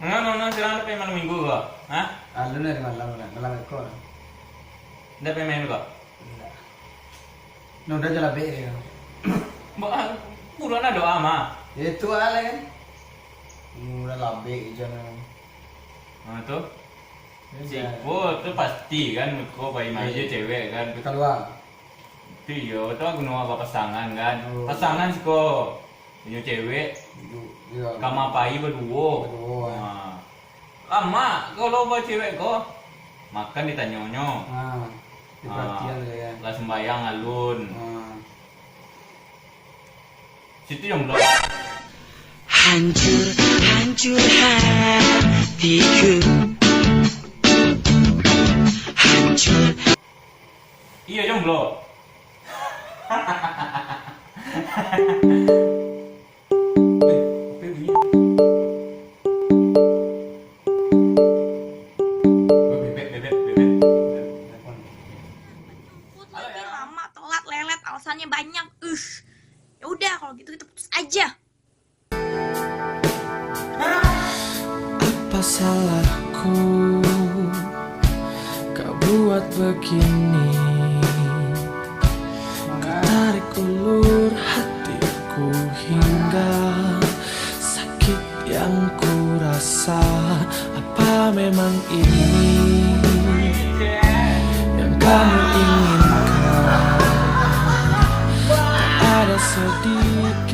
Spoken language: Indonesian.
Ano, sila na pa malam minggu kok? Hah? Lalu dari malam ekor. Nda pa main kok? Udah jalan beri kan. Mbak, pura na doa mah. Itu ala kan. Udah labe jangan. Nah tuh. Si Ya, oh itu pasti kan kok bayi maju cewek kan. keluar. Itu yo, itu aku nunggu apa pasangan kan. Oh. Pasangan sih kok. Punya cewek, Iya. kama pai berdua. Berdua. Nah. Lama kalau bawa cewek kok makan ditanyonyo. Ah, perhatian ya. Lah sembayang alun. Ah. Situ yang belum. Hancur, hancur hatiku. Hancur. Iya jomblo. Apa bunyi? Bebek. Halo ya. Lama, telat, lelet, alasannya banyak. Ya udah kalau gitu kita putus aja. Apa salahku kau buat begini? Kau tarik ulur hatiku hingga sakit yang ku rasa. Apa memang ini yang kamu inginkan? Tak ada sedikit